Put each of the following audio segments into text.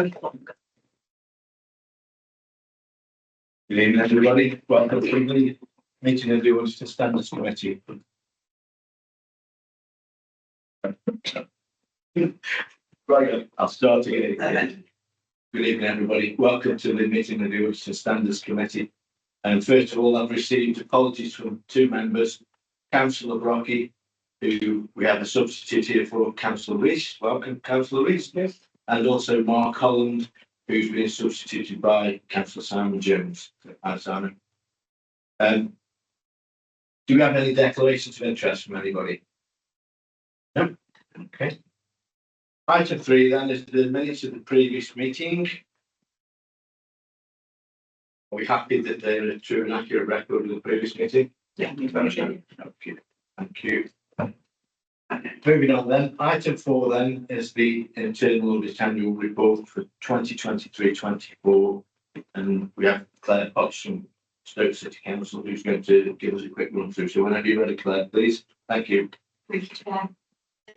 Good evening, everybody. Welcome to the meeting of the Audit and Standards Committee. Right, I'll start again. Good evening, everybody. Welcome to the meeting of the Audit and Standards Committee. And first of all, I've received apologies from two members, Councillor Brocky, who we have a substitute here for, Councillor Rees. Welcome, Councillor Rees. Yes. And also Mark Holland, who's been substituted by Councillor Simon Jones. Hi, Simon. Do we have any declarations of interest from anybody? No? Okay. Item 3 then is the minutes of the previous meeting. Are we happy that they're a true and accurate record of the previous meeting? Yeah. Okay. Thank you. Moving on then, item 4 then is the internal audit annual report for 2023-24, and we have Claire Potts from Stoke City Council who's going to give us a quick run through. So whenever you're ready, Claire, please. Thank you. Thank you,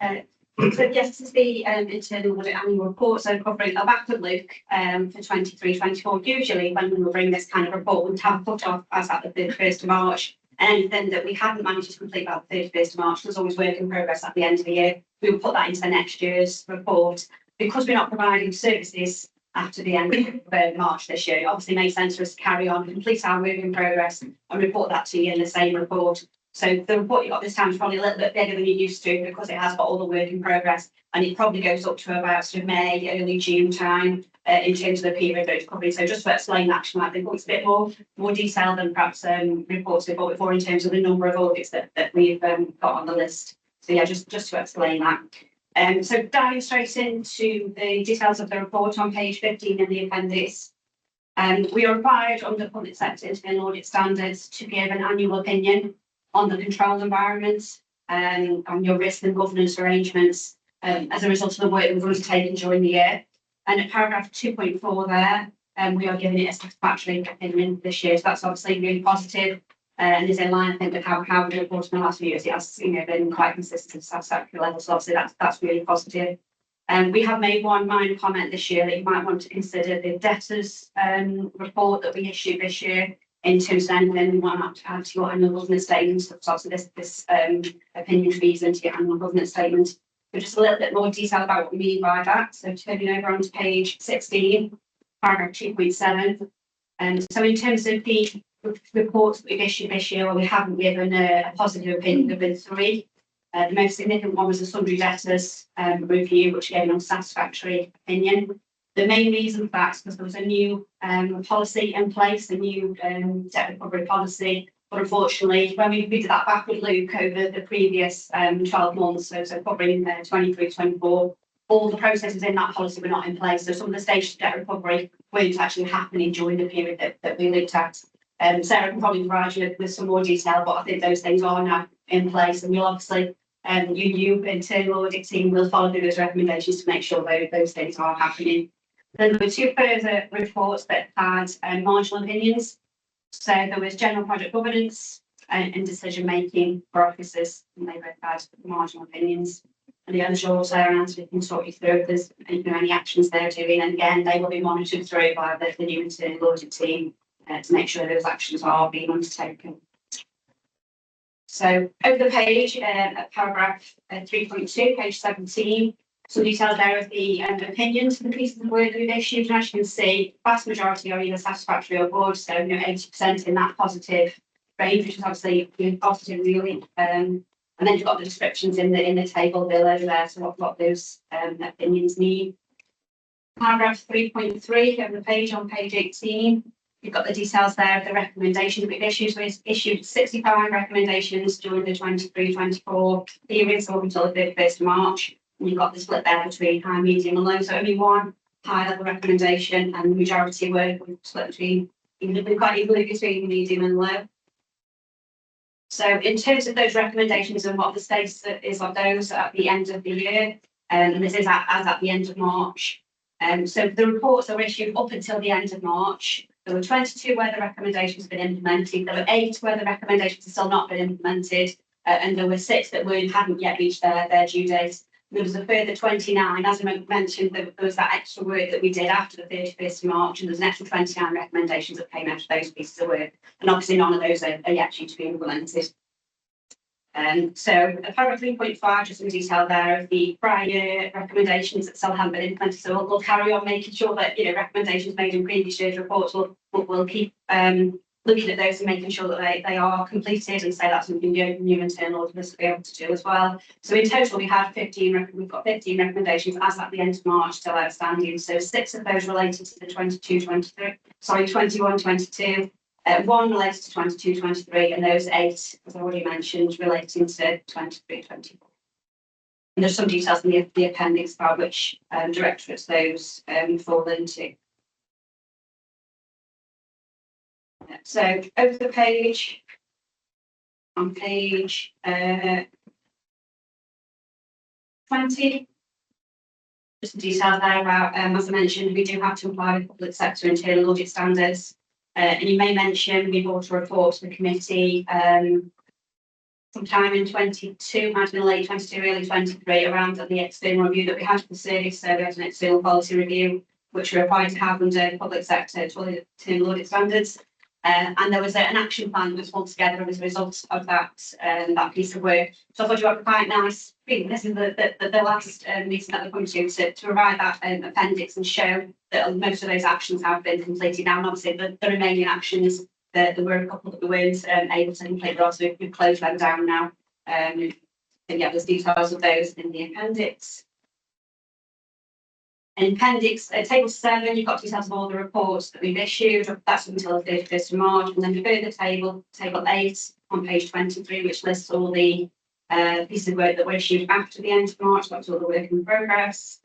Chair. So yes, this is the internal audit annual report. So covering a backward look for 23-24. Usually when we will bring this kind of report, we'll have a cut off as at the 31st of March. And anything that we haven't managed to complete by the 31st of March, there's always work in progress at the end of the year. We will put that into the next year's report. Because we're not providing services after the end of March this year, it obviously makes sense for us to carry on, complete our work in progress and report that to you in the same report. So the report you got this time is probably a little bit bigger than you used to because it has got all the work in progress, and it probably goes up to about sort of May, early June time in terms of the period that it's covering. So just to explain that, I think it's a bit more detailed than perhaps reports we've got before in terms of the number of audits that we've got on the list. So yeah, just to explain that. So diving straight into the details of the report on page 15 in the appendix. We are required under public sector internal audit standards to give an annual opinion on the control environment and on your risk and governance arrangements as a result of the work we've undertaken during the year. And at paragraph 2.4 there, we are giving it a satisfactory opinion this year. So that's obviously really positive and is in line, I think, with how we've reported in the last few years. It has been quite consistent at satisfactory levels. So obviously that's really positive. We have made one minor comment this year that you might want to consider the debtors report that we issued this year, in terms of anything we want to add to your annual governance statement. So obviously this opinion feeds into your annual governance statement. But just a little bit more detail about what we mean by that. So turning over onto page 16, paragraph 2.7. So in terms of the reports that we've issued this year, well, we haven't given a positive opinion. There have been 3. The most significant one was the sundry debtors review, which gave an unsatisfactory opinion. The main reason for that is because there was a new policy in place, a new debt recovery policy. But unfortunately, when we did that backward look over the previous 12 months, so covering 23-24, all the processes in that policy were not in place. So some of the stages of debt recovery weren't actually happening during the period that we looked at. Sarah can probably provide you with some more detail, but I think those things are now in place, and we'll obviously, you internal audit team will follow through those recommendations to make sure those things are happening. Then there were 2 further reports that had marginal opinions. So there was general project governance and decision making for officers, and they both had marginal opinions. And the others are also around, we can talk you through if there's any actions they're doing. And again, they will be monitored through by the new internal audit team to make sure those actions are being undertaken. So over the page, at paragraph 3.2, page 17. Some details there of the opinions for the pieces of work that we've issued. And as you can see, vast majority are either satisfactory or good, so 80% in that positive range, which is obviously positive really. And then you've got the descriptions in the table below there, so what those opinions mean. Paragraph 3.3 of the page on page 18. You've got the details there of the recommendations we've issued. So we've issued 65 recommendations during the 23-24 period, so up until the 31st of March. And you've got the split there between high, medium and low. So only one high level recommendation, and the majority were split between, quite evenly between medium and low. So in terms of those recommendations and what the status is of those at the end of the year, and this is as at the end of March. So the reports that were issued up until the end of March, there were 22 where the recommendations have been implemented. There were 8 where the recommendations have still not been implemented, and there were 6 that hadn't yet reached their due date. There was a further 29, as I mentioned, there was that extra work that we did after the 31st of March, and there's an extra 29 recommendations that came out of those pieces of work, and obviously none of those are yet due to be implemented. So paragraph 3.5, just some detail there of the prior recommendations that still haven't been implemented. So we'll carry on making sure that, you know, recommendations made in previous years' reports, we'll keep looking at those and making sure that they are completed, and so that's something new internal auditors will be able to do as well. So in total, we've got 15 recommendations as at the end of March still outstanding. So 6 of those related to the 21-22, 1 related to 22-23, and those 8, as I already mentioned, relating to 23-24. And there's some details in the appendix about which directorates those fall into. So over the page, on page 20, just the details there about, as I mentioned, we do have to comply with public sector internal audit standards. And you may mention we brought a report to the committee sometime in 22, might have been late 22, early 23, around the external review that we had for the service. So we had an external policy review, which we're required to have under public sector internal audit standards. And there was an action plan that was pulled together as a result of that piece of work. So I thought it would be quite nice. This is the last meeting that we're coming to provide that appendix and show that most of those actions have been completed now. And obviously the remaining actions, there were a couple that we weren't able to complete, but also we've closed them down now. And yeah, there's details of those in the appendix. In appendix table 7, you've got details of all the reports that we've issued. That's until the 31st of March, and then the further table 8 on page 23, which lists all the pieces of work that were issued after the end of March. That's all the work in progress.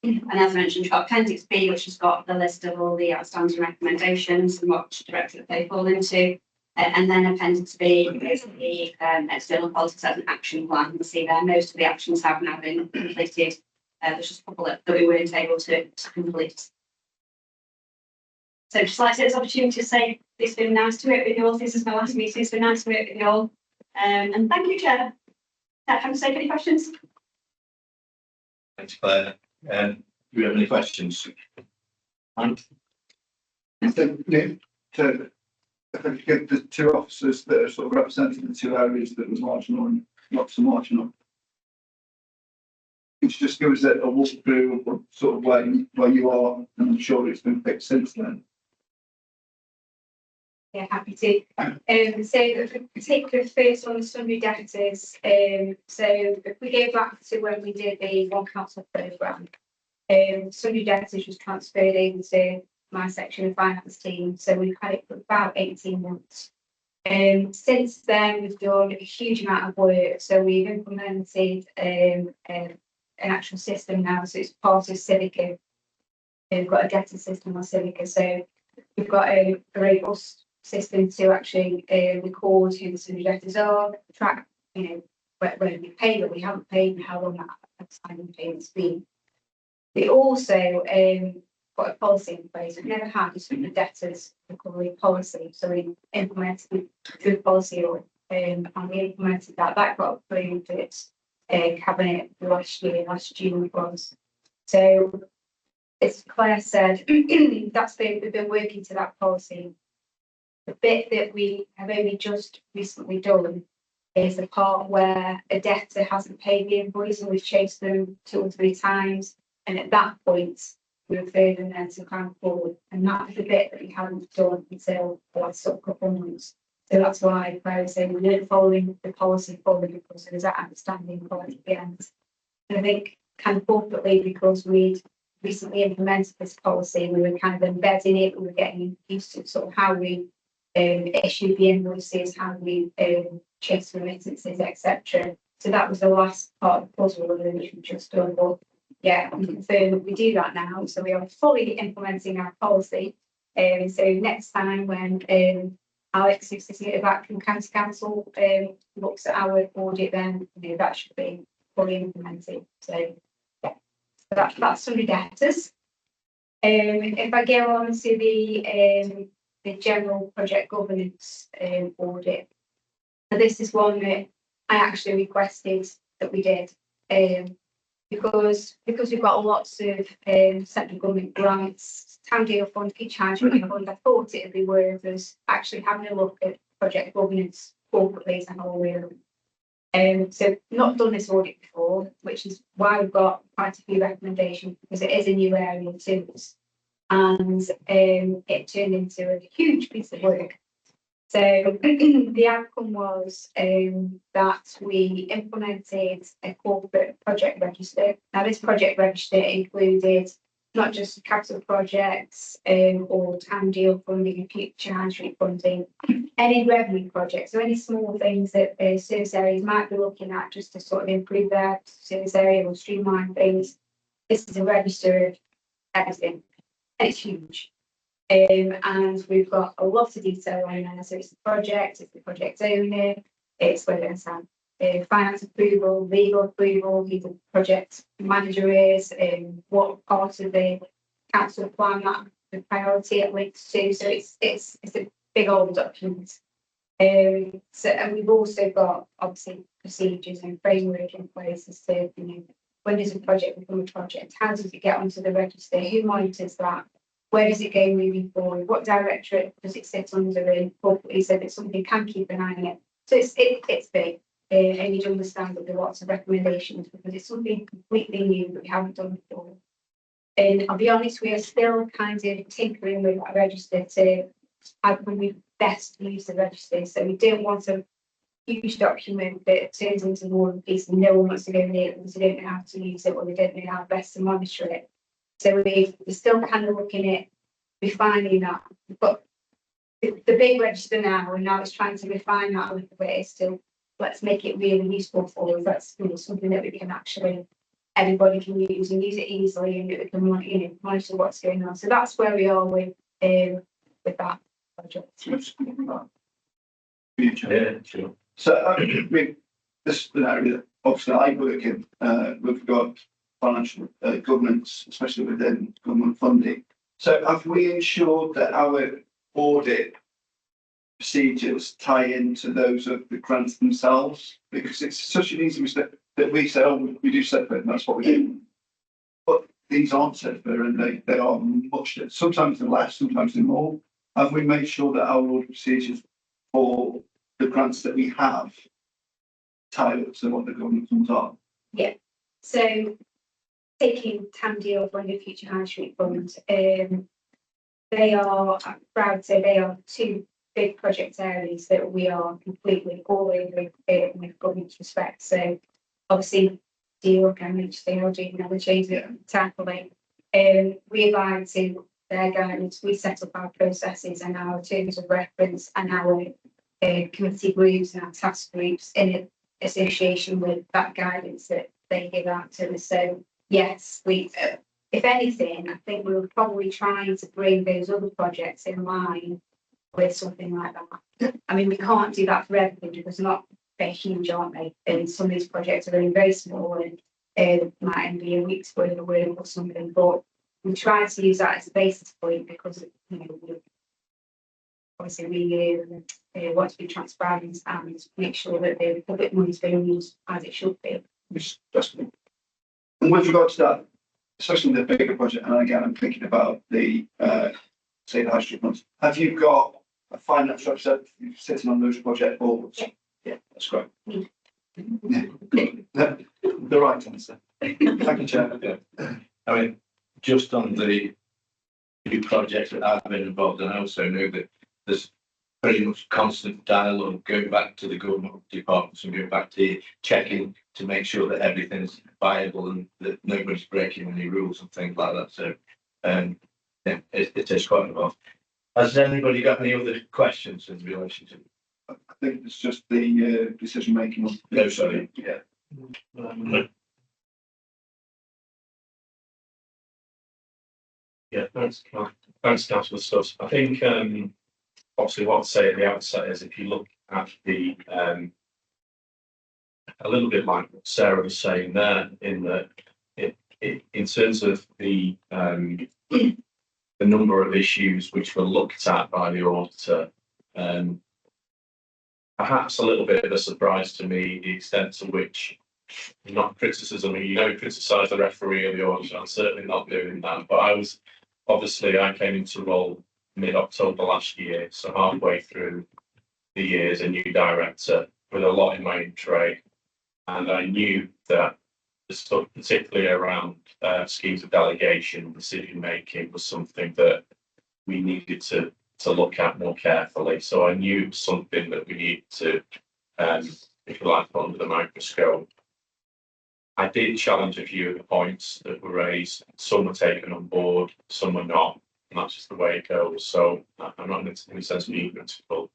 And as I mentioned, you've got appendix B, which has got the list of all the outstanding recommendations and what directorate they fall into. And then appendix B is the external policy set and action plan. You can see there most of the actions have now been completed. There's just a couple that we weren't able to complete. So just like to take this opportunity to say it's been nice to work with you all. This is my last meeting. It's been nice to work with you all. And thank you, Chair. Have you any questions? Thanks, Claire. Do we have any questions? And So, Nick, to give the 2 officers that are sort of representing the 2 areas that was marginal and not so marginal. Could you just give us a walkthrough of sort of where you are, and I'm sure it's been fixed since then. Yeah, happy to. So the particular first one, the sundry debtors. So if we go back to when we did the One Council programme, sundry debtors was transferred into my section of finance team. So we've had it for about 18 months. Since then, we've done a huge amount of work. So we've implemented an actual system now, so it's part of Civica. We've got a debtor system on Civica, so we've got a robust system to actually record who the sundry debtors are, track, whether we paid or we haven't paid, and how long that outstanding payment's been. We also got a policy in place. We've never had a sundry debtors recovery policy, so we implemented a good policy, and we implemented that. That got approved at Cabinet last June it was. So as Claire said, we've been working to that policy. The bit that we have only just recently done is the part where a debtor hasn't paid the invoice, and we've chased them 2 or 3 times, and at that point we referred them then to plan forward, and that's the bit that we haven't done until the last sort of couple of months. So that's why I was saying we weren't following the policy forward, because there was that outstanding policy at the end. And I think kind of corporately, because we'd recently implemented this policy, we were kind of embedding it, we were getting used to sort of how we issue the invoices, how we chase remittances, etc. So that was the last part of the puzzle which we've just done. But yeah, we confirm that we do that now. So we are fully implementing our policy. So next time when Alex, who's sitting at the back from County Council, looks at our audit, then that should be fully implemented. So yeah, so that's sundry debtors. If I go on to the general project governance audit, so this is one that I actually requested that we did. because we've got lots of central government grants, town deal fund, each charging fund, I thought it'd be worth us actually having a look at project governance corporately as a whole really. So not done this audit before, which is why we've got quite a few recommendations, because it is a new area to us. And it turned into a huge piece of work. So the outcome was that we implemented a corporate project register. Now this project register included not just capital projects or town deal funding and future charge funding, any revenue projects, so any small things that service areas might be looking at just to sort of improve their service area or streamline things. This is a register of everything, and it's huge. And we've got a lot of detail on there. So it's the project, it's the project owner, it's whether it's finance approval, legal approval, who the project manager is, what part of the council plan that the priority it links to. So it's a big old document. And we've also got obviously procedures and framework in place as to, when does a project become a project? How does it get onto the register? Who monitors that? Where does it go moving forward? What directorate does it sit under? And hopefully, so that somebody can keep an eye on it. So it's big, and you'd understand that there are lots of recommendations because it's something completely new that we haven't done before. And I'll be honest, we are still kind of tinkering with that register to how can we best use the register. So we don't want a huge document that turns into more of a piece and no one wants to go near it because they don't know how to use it or they don't know how best to monitor it. So we're still kind of looking at refining that. But the big register now, and now it's trying to refine that a little bit, is still let's make it really useful for us. That's something that we can actually, everybody can use and use it easily, and we can monitor what's going on. So that's where we are with that project. Yeah, sure. So I mean, this is an area that obviously I work in. We've got financial governance, especially within government funding. So have we ensured that our audit procedures tie into those of the grants themselves? Because it's such an easy mistake that we say, oh, we do separate, and that's what we do. But these aren't separate, and they are much, sometimes they're less, sometimes they're more. Have we made sure that our audit procedures for the grants that we have tie up to what the government funds are? Yeah. So taking town deal for the future high street fund, they are, I'm proud to say, they are two big project areas that we are completely all over with government's respect. So obviously deal can reach the doing another change it tackling. We abide to their guidance. We set up our processes and our terms of reference and our committee groups and our task groups in association with that guidance that they give out to us. So yes, we, if anything, I think we were probably trying to bring those other projects in line with something like that. I mean, we can't do that for everything because they're not very huge, aren't they? And some of these projects are very, very small and might only be a week's worth of work or something. But we try to use that as a basis point because, obviously we want to be transparent and make sure that the public money is being used as it should be. And with regard to that, especially the bigger project, and again, I'm thinking about the say the high street ones. Have you got a finance representative sitting on those project boards? Yeah, that's great. Yeah. The right answer. Thank you, Chair. Yeah. I mean, just on the new projects that I've been involved in, I also know that there's pretty much constant dialogue going back to the government departments and going back to checking to make sure that everything's viable and that nobody's breaking any rules and things like that. So yeah, it is quite involved. Has anybody got any other questions in relation to? I think it's just the decision making. No, sorry. Yeah. Yeah, thanks, Councillor Stubbs. I think obviously what I'd say at the outset is if you look at the a little bit like what Sarah was saying there, in that in terms of the number of issues which were looked at by the auditor, perhaps a little bit of a surprise to me the extent to which not criticism, you don't criticise the referee or the auditor, I'm certainly not doing that, but I came into role mid-October last year, so halfway through the year as a new director with a lot in my own trade, and I knew that the stuff, particularly around schemes of delegation and decision making, was something that we needed to look at more carefully. So I knew it was something that we needed to, if you like, put under the microscope. I did challenge a few of the points that were raised. Some were taken on board, some were not, and that's just the way it goes. So I'm not in any sense being critical.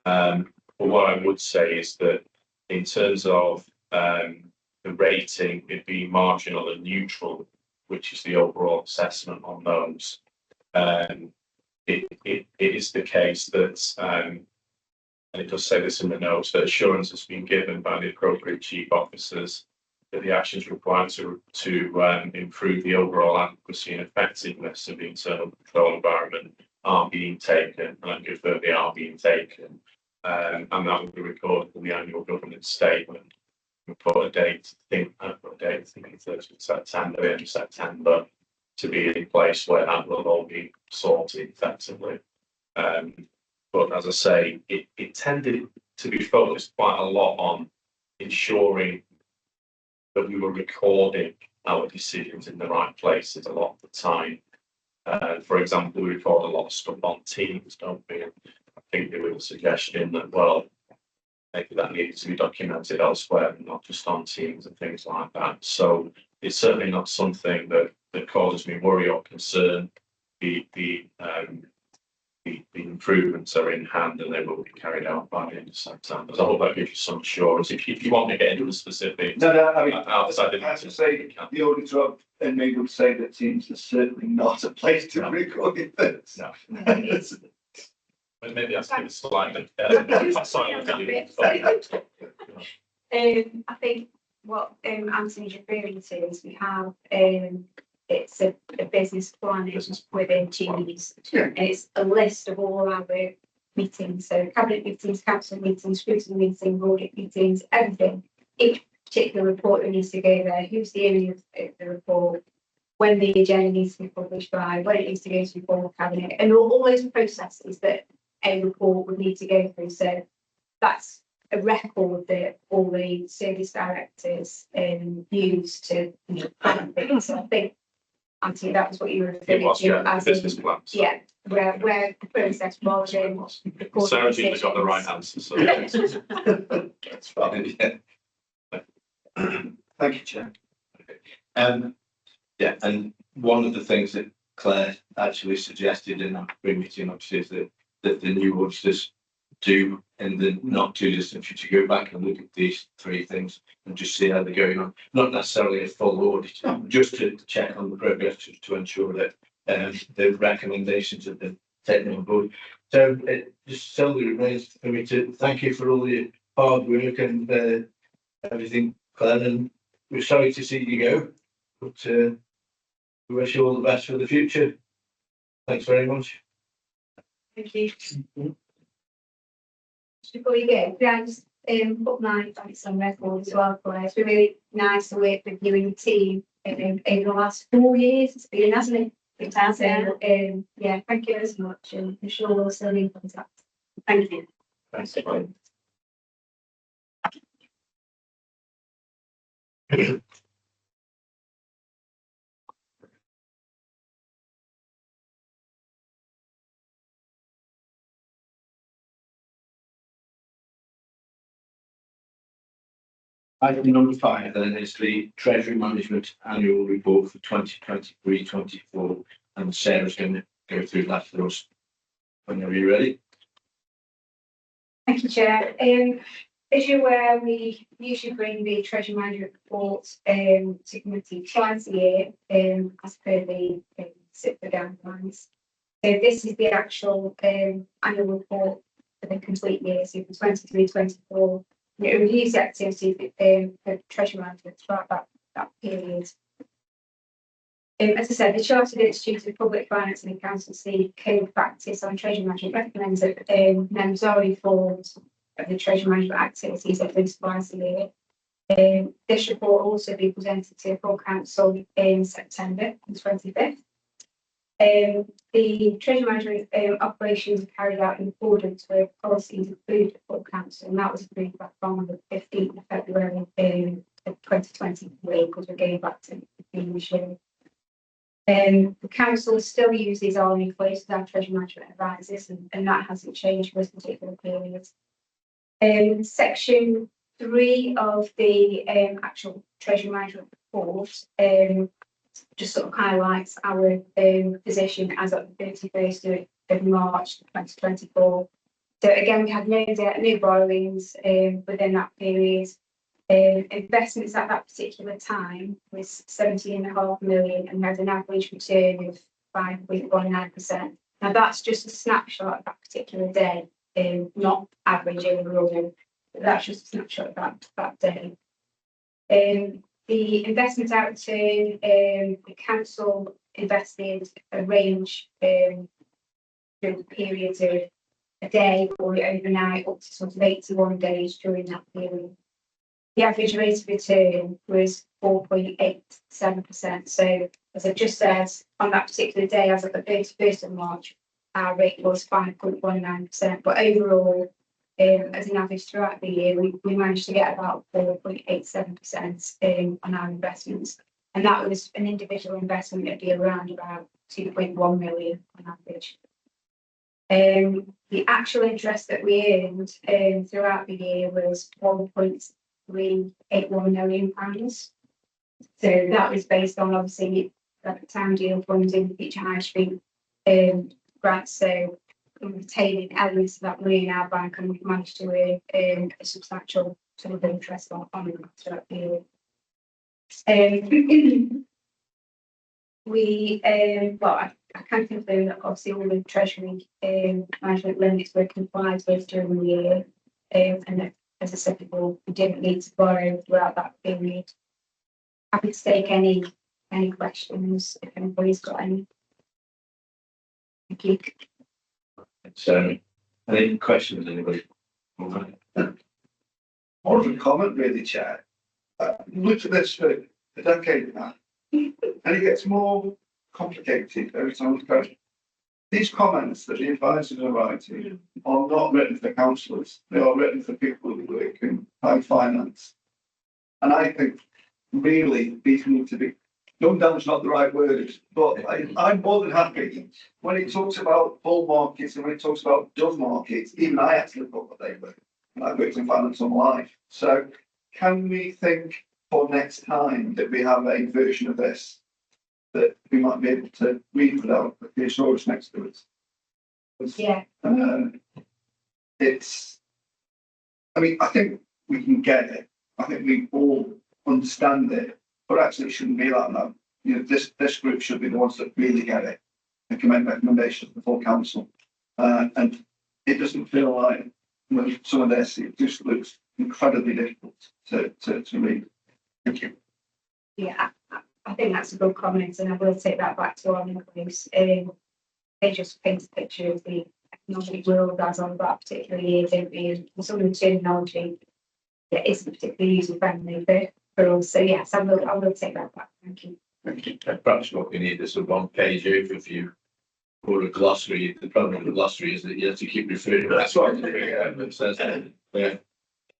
But what I would say is that in terms of the rating, it'd be marginal and neutral, which is the overall assessment on those. It is the case that, and it does say this in the notes, that assurance has been given by the appropriate chief officers that the actions required to improve the overall adequacy and effectiveness of the internal control environment are being taken, and I confirm they are being taken, and that will be recorded in the annual governance statement. We put a date, I think it's 30th September, the end of September, to be in place where that will all be sorted effectively. But as I say, it tended to be focused quite a lot on ensuring that we were recording our decisions in the right places a lot of the time. For example, we record a lot of stuff on Teams, don't we? And I think there was a suggestion that, well, maybe that needed to be documented elsewhere and not just on Teams and things like that. So it's certainly not something that causes me worry or concern. The improvements are in hand and they will be carried out by the end of September. So I hope that gives you some assurance. If you want me to get into the specifics, I mean, outside I have to say, the auditor and me would say that Teams is certainly not a place to record events. No. But maybe that's a slightly. I think what Anthony's referring to is we have it's a business plan within Teams. Yeah. It's a list of all our meetings, so cabinet meetings, council meetings, scrutiny meetings, audit meetings, everything. Each particular report that needs to go there, who's the area of the report, when the agenda needs to be published by, when it needs to go to the full cabinet, and all those processes that a report would need to go through. So that's a record that all the service directors use to plan things. So I think, Anthony, that was what you were referring to as business plans. Yeah, where the process was in. Sarah's usually got the right answer. So That's fine. Yeah. Thank you, Chair. Yeah, and one of the things that Claire actually suggested in that pre-meeting, obviously, is that the new auditors do in the not too distant future go back and look at these three things and just see how they're going on. Not necessarily a full audit, just to check on the progress to ensure that the recommendations have been taken on board. So it just solely remains for me to thank you for all your hard work and everything, Claire, and we're sorry to see you go, but we wish you all the best for the future. Thanks very much. Thank you. Before you go, can I just put my thanks on record as well, Claire? It's been really nice to work with you and your team over the last 4 years. It's been, hasn't it? It has. Yeah, thank you very much, and I'm sure we'll still be in contact. Thank you. thanks. Item number 5 then is the Treasury Management Annual Report for 2023-24, and Sarah's going to go through that for us whenever you're ready. Thank you, Chair. As you're aware, we usually bring the Treasury Management Report to committee twice a year as per the SIPA guidelines. So this is the actual annual report for the complete year, so for 23-24. It reviews the activity for Treasury Management throughout that period. As I said, the Chartered Institute of Public Finance and Accountancy Code of Practice on Treasury Management recommends that members are informed of the Treasury Management activities at least twice a year. This report will also be presented to the full council in September the 25th. The Treasury Management operations are carried out in accordance with policies approved at full council, and that was approved back on the 15th of February 2023, because we're going back to the previous year. The council still uses our new place as our Treasury Management advisors, and that hasn't changed for this particular period. Section 3 of the actual Treasury Management report just sort of highlights our position as of the 31st of March 2024. So again, we had no debt, no borrowings within that period. Investments at that particular time was 17.5 million and had an average return of 5.19%. Now that's just a snapshot of that particular day, not average overall, but that's just a snapshot of that day. The investment outturn, the council invested a range through the periods of a day or overnight up to sort of 81 days during that period. The average rate of return was 4.87%. So as I just said, on that particular day, as of the 31st of March, our rate was 5.19%. But overall, as an average throughout the year, we managed to get about 4.87% on our investments. And that was an individual investment that'd be around about 2.1 million on average. The actual interest that we earned throughout the year was £1.381 million. So that was based on obviously town deal funding, future high street grants. So retaining elements of that money in our bank, and we've managed to earn a substantial sort of interest on that throughout the year. I can confirm that obviously all the Treasury management limits were complied with during the year, and that, as I said before, we didn't need to borrow throughout that period. Happy to take any questions if anybody's got any. Thank you. So, any questions, anybody? More of a comment, really, Chair. Looked at this for a decade now, and it gets more complicated every time we go. These comments that the advisors are writing are not written for councillors, they are written for people who work in high finance. And I think really these need to be, dumbed down is not the right word, but I'm more than happy when it talks about bull markets and when it talks about dove markets, even I had to look up what they were, and I worked in finance all my life. So can we think for next time that we have a version of this that we might be able to read without the thesaurus next to it? Yeah. I think we can get it. I think we all understand it, but actually it shouldn't be like that. You know, this group should be the ones that really get it and can make recommendations to the full council. And it doesn't feel like with some of this, it just looks incredibly difficult to read. Thank you. Yeah, I think that's a good comment, and I will take that back to our employees. They just paint a picture of the economic world as on that particular year, don't they? And some of the terminology that isn't particularly user friendly for us. So yes, I will take that back. Thank you. Thank you. Perhaps what we need is a one-page overview or a glossary. The problem with the glossary is that you have to keep referring. That's what it says. Yeah.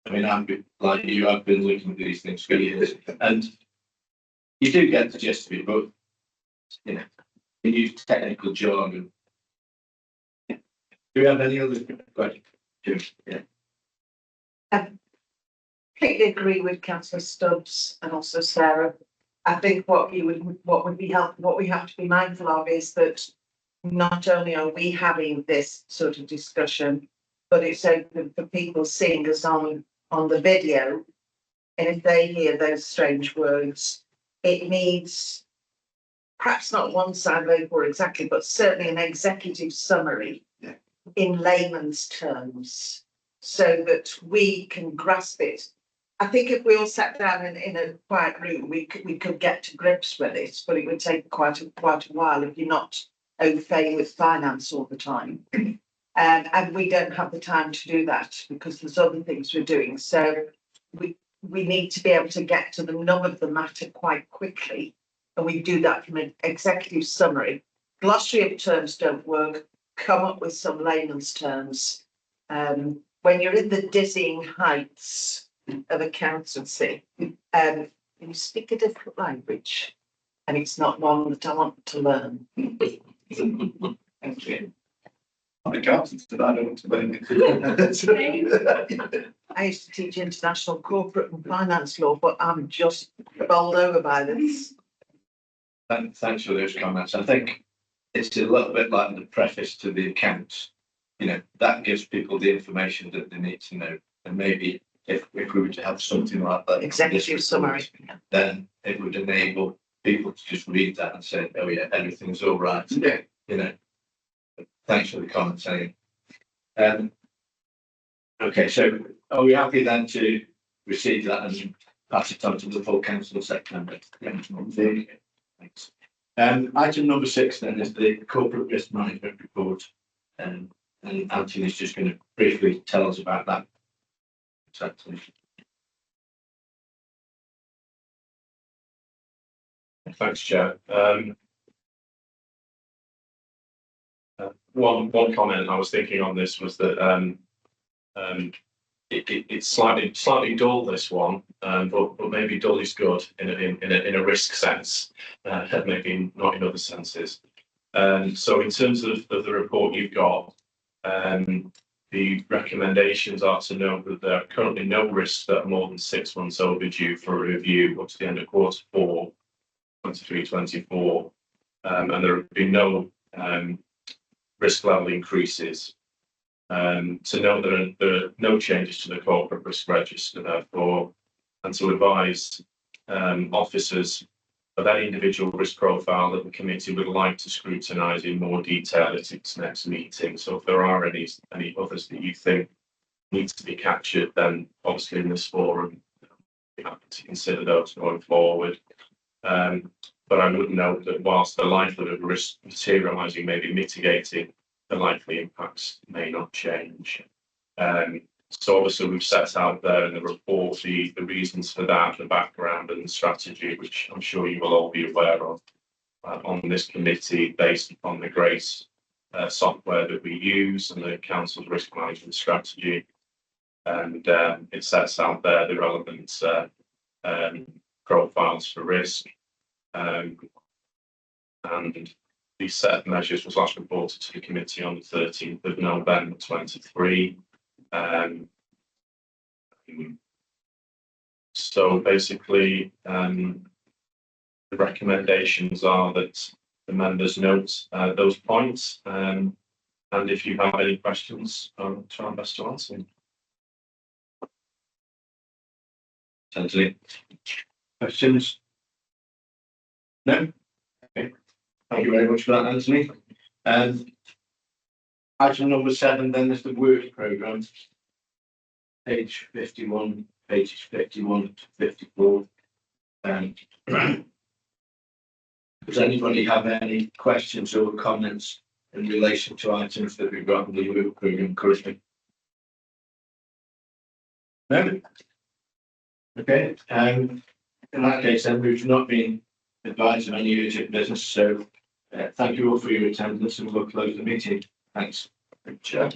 I mean, I've been like you. I've been looking at these things for years, and you do get the gist of it, but you know, you use technical jargon. Do we have any other questions? Yeah. Completely agree with Councillor Stubbs and also Sarah. I think what would be helpful, what we have to be mindful of is that not only are we having this sort of discussion, but it's so the people seeing us on the video, and if they hear those strange words, it needs perhaps not one side over exactly, but certainly an executive summary in layman's terms, so that we can grasp it. I think if we all sat down in a quiet room, we could get to grips with it, but it would take quite a while if you're not au fait with finance all the time. And we don't have the time to do that because there's other things we're doing. So we we need to be able to get to the nub of the matter quite quickly. And we do that from an executive summary. Glossary of terms don't work. Come up with some layman's terms. When you're in the dizzying heights of accountancy, you speak a different language, and it's not one that I want to learn. Thank you. I'm an accountant, and I don't want to learn it. I used to teach international corporate and finance law, but I'm just bowled over by this. Thanks for those comments. I think it's a little bit like the preface to the accounts. You know, that gives people the information that they need to know. And maybe if we were to have something like that, Executive summary. then it would enable people to just read that and say, oh yeah, everything's all right. Yeah. You know, thanks for the comments, Ian. Okay, so are we happy then to receive that and pass it on to the full council of September? Thanks. Item number 6 then is the corporate risk management report. And Anthony's just going to briefly tell us about that. Exactly. Thanks, Chair. One comment I was thinking on this was that it's slightly dull, this one, but maybe dull is good in a risk sense, maybe not in other senses. So in terms of the report you've got, the recommendations are to note that there are currently no risks that are more than 6 months overdue for a review up to the end of quarter 4, 23-24, and there have been no risk level increases. To note that there are no changes to the corporate risk register, therefore, and to advise officers of any individual risk profile that the committee would like to scrutinise in more detail at its next meeting. So if there are any others that you think need to be captured, then obviously in this forum, we're happy to consider those going forward. But I would note that whilst the likelihood of risk materialising may be mitigated, the likely impacts may not change. So obviously we've set out there in the report the reasons for that, the background and the strategy, which I'm sure you will all be aware of on this committee, based upon the GRACE software that we use and the council's risk management strategy. And it sets out there the relevant profiles for risk. And the set of measures was last reported to the committee on the 13th of November 23. So basically, the recommendations are that the members note those points, and if you have any questions, I'll try my best to answer them. Anthony, questions? No? Okay. Thank you very much for that, Anthony. Item number 7 then is the work programme. Page 51, pages 51 to 54. Does anybody have any questions or comments in relation to items that we've got in the work programme currently? No? Okay. In that case, then we've not been advised of any urgent business, so thank you all for your attendance, and we'll close the meeting. Thanks. Chair.